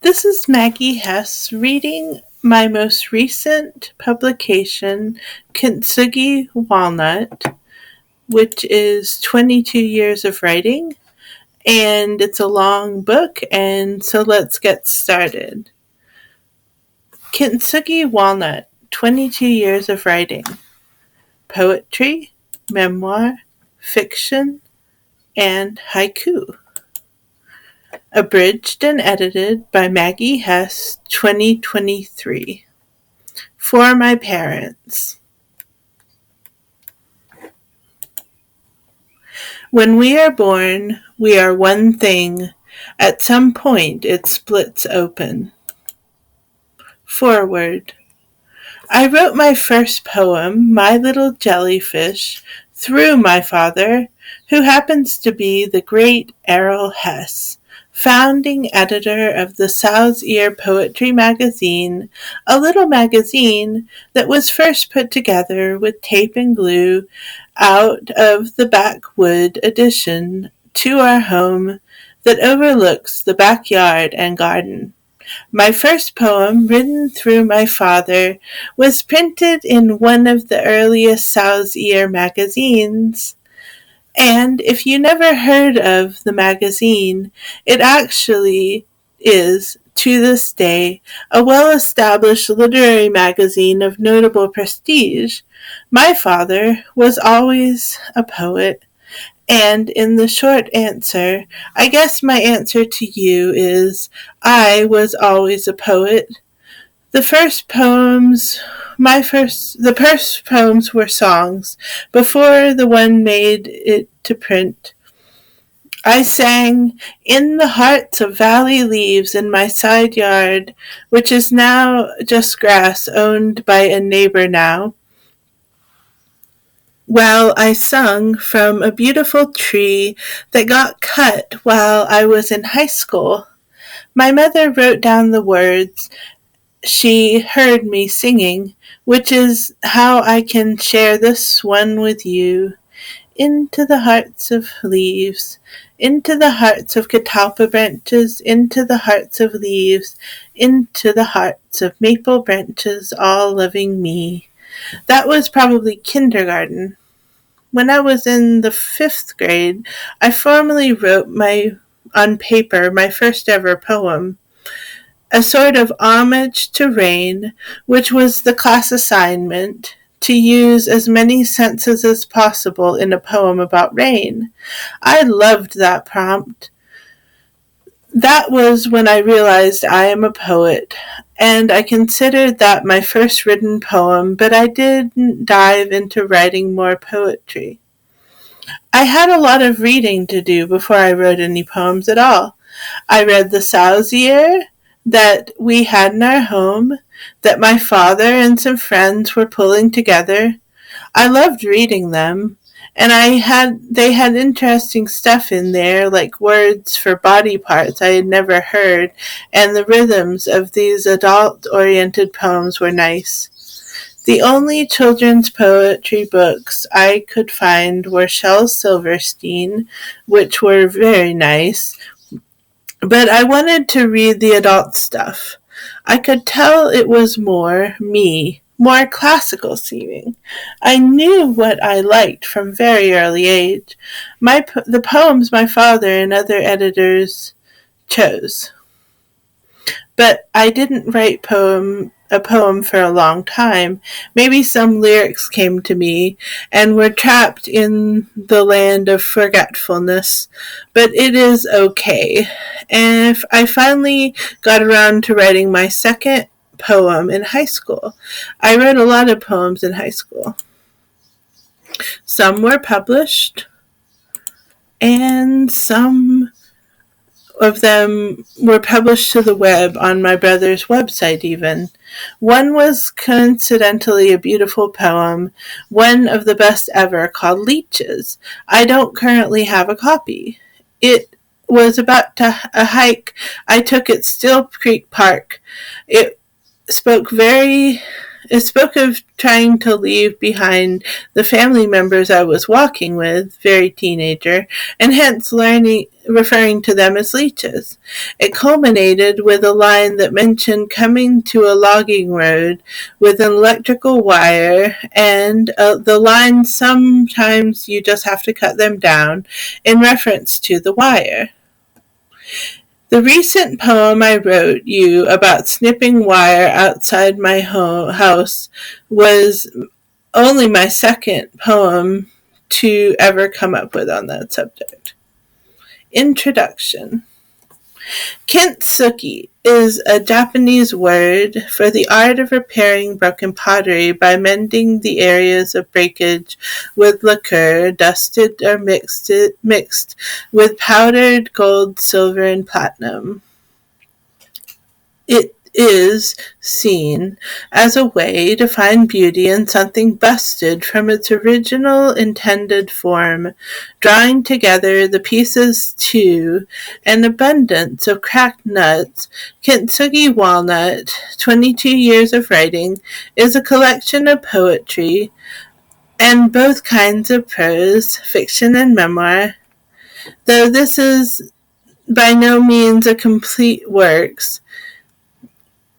This is Maggie Hess reading my most recent publication, Kintsugi, Walnut, which is 22 years of writing, and it's a long book, and so let's get started. Kintsugi, Walnut, 22 years of writing. Poetry, memoir, fiction, and haiku. Abridged and edited by Maggie Hess, 2023. For my parents. When we are born, we are one thing. At some point, it splits open. Foreword. I wrote my first poem, My Little Jellyfish, through my father, who happens to be the great Errol Hess, founding editor of the Sow's Ear Poetry magazine, a little magazine that was first put together with tape and glue out of the backwood addition to our home that overlooks the backyard and garden. My first poem, written through my father, was printed in one of the earliest Sow's Ear magazines. And if you never heard of the magazine, it actually is, to this day, a well-established literary magazine of notable prestige. My father was always a poet, and in the short answer, I guess my answer to you is I was always a poet. The first poems the first poems were songs before the one made it to print. I sang In the Hearts of Valley Leaves in my side yard, which is now just grass owned by a neighbor now. While I sung from a beautiful tree that got cut while I was in high school. My mother wrote down the words she heard me singing, which is how I can share this one with you. Into the hearts of leaves, into the hearts of catalpa branches, into the hearts of leaves, into the hearts of maple branches, all loving me. That was probably kindergarten. When I was in the 5th grade, I formally wrote on paper my first ever poem, a sort of homage to rain, which was the class assignment, to use as many senses as possible in a poem about rain. I loved that prompt. That was when I realized I am a poet, and I considered that my first written poem, but I didn't dive into writing more poetry. I had a lot of reading to do before I wrote any poems at all. I read the Sow's Ear that we had in our home, that my father and some friends were pulling together. I loved reading them, and they had interesting stuff in there, like words for body parts I had never heard, and the rhythms of these adult-oriented poems were nice. The only children's poetry books I could find were Shel Silverstein, which were very nice, but I wanted to read the adult stuff. I could tell it was more me, more classical seeming. I knew what I liked from very early age. The poems my father and other editors chose. But I didn't write a poem for a long time. Maybe some lyrics came to me and were trapped in the land of forgetfulness, but it is okay. And I finally got around to writing my second poem in high school. I wrote a lot of poems in high school. Some were published, and some of them were published to the web on my brother's website even. One was coincidentally a beautiful poem, one of the best ever, called Leeches. I don't currently have a copy. It was about a hike I took at Still Creek Park. It It spoke of trying to leave behind the family members I was walking with, very teenager, and hence referring to them as leeches. It culminated with a line that mentioned coming to a logging road with an electrical wire, and the line, sometimes you just have to cut them down, in reference to the wire. The recent poem I wrote you about snipping wire outside my house was only my second poem to ever come up with on that subject. Introduction. Kintsugi is a Japanese word for the art of repairing broken pottery by mending the areas of breakage with lacquer, dusted or mixed with powdered gold, silver, and platinum. It is seen as a way to find beauty in something busted from its original intended form, drawing together the pieces to an abundance of cracked nuts. Kintsugi Walnut, 22 Years of Writing, is a collection of poetry and both kinds of prose, fiction and memoir, though this is by no means a complete works.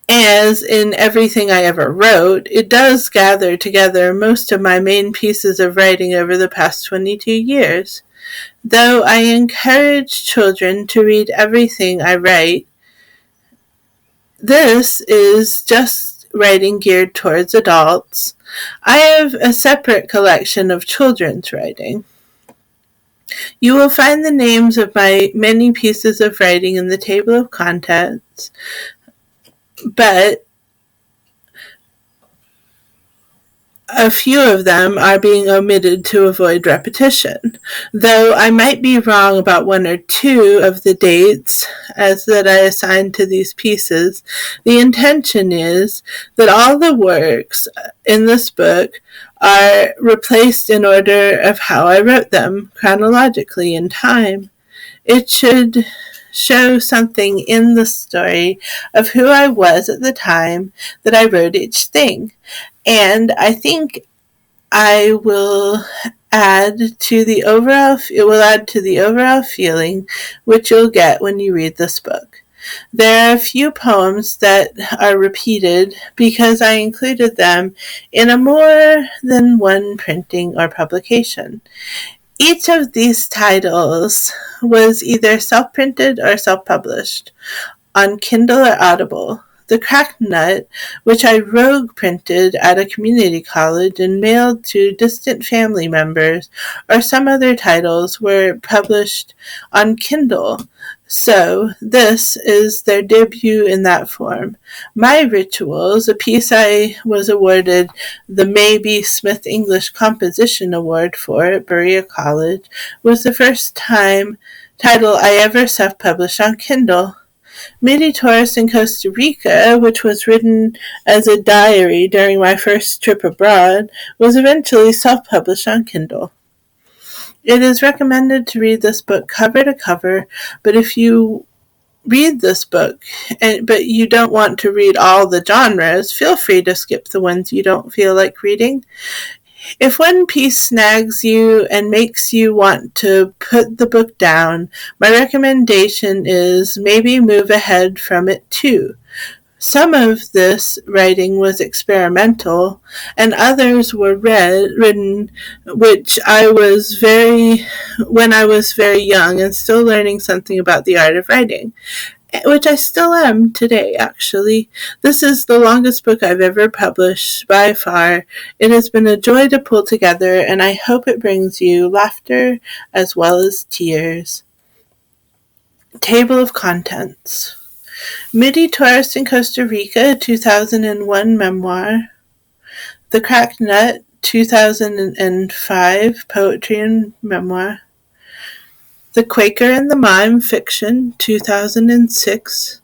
As in everything I ever wrote, it does gather together most of my main pieces of writing over the past 22 years. Though I encourage children to read everything I write, this is just writing geared towards adults. I have a separate collection of children's writing. You will find the names of my many pieces of writing in the table of contents, but a few of them are being omitted to avoid repetition, though I might be wrong about one or two of the dates as that I assigned to these pieces. The intention is that all the works in this book are replaced in order of how I wrote them, chronologically in time. It should show something in the story of who I was at the time that I wrote each thing. And I think it will add to the overall feeling which you'll get when you read this book. There are a few poems that are repeated because I included them in a more than one printing or publication. Each of these titles was either self-printed or self-published on Kindle or Audible. The Cracked Nut, which I rogue printed at a community college and mailed to distant family members, or some other titles, were published on Kindle. So, this is their debut in that form. My Rituals, a piece I was awarded the Maybe Smith English Composition Award for at Berea College, was the first title I ever self-published on Kindle. Midi Tourist in Costa Rica, which was written as a diary during my first trip abroad, was eventually self-published on Kindle. It is recommended to read this book cover to cover, but if you read this book, but you don't want to read all the genres, feel free to skip the ones you don't feel like reading. If one piece snags you and makes you want to put the book down, my recommendation is maybe move ahead from it too. Some of this writing was experimental, and others were written when I was very young and still learning something about the art of writing, which I still am today, actually. This is the longest book I've ever published, by far. It has been a joy to pull together, and I hope it brings you laughter as well as tears. Table of Contents. Midi Tourist in Costa Rica, 2001 memoir. The Cracked Nut, 2005 poetry and memoir. The Quaker and the Mime, fiction, 2006.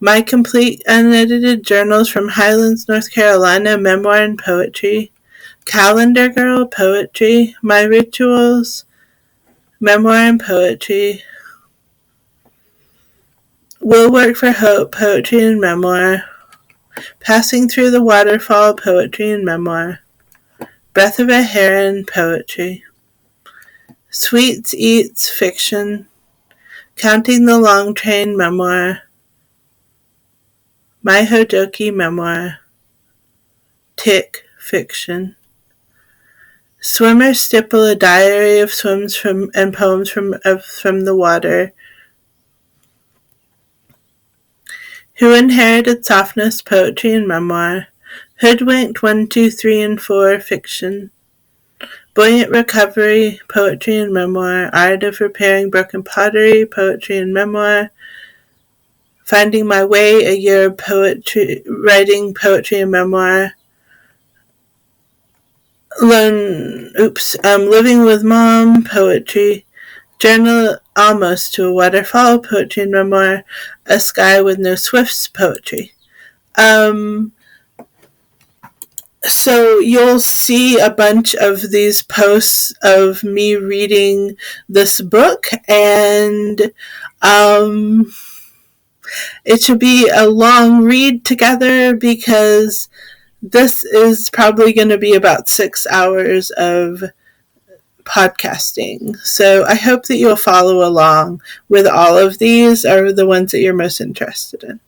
My Complete Unedited Journals from Highlands, North Carolina, memoir and poetry. Calendar Girl, poetry. My Rituals, memoir and poetry. Will Work for Hope, poetry and memoir. Passing Through the Waterfall, poetry and memoir. Breath of a Heron, poetry. Sweets Eats, fiction. Counting the Long Train, memoir. My Hodoki, memoir. Tick, fiction. Swimmer Stipple, a diary of swims from and poems from the water. Who Inherited Softness, poetry and memoir. Hoodwinked 1, 2, 3, and 4, fiction. Buoyant Recovery, poetry and memoir. Art of Repairing Broken Pottery, poetry and memoir. Finding My Way, a year of writing poetry and memoir. Living with Mom, poetry. Journal Almost to a Waterfall, poetry and memoir. A Sky with No Swifts, poetry. So you'll see a bunch of these posts of me reading this book, and it should be a long read together because this is probably going to be about 6 hours of podcasting. So I hope that you'll follow along with all of these, or the ones that you're most interested in.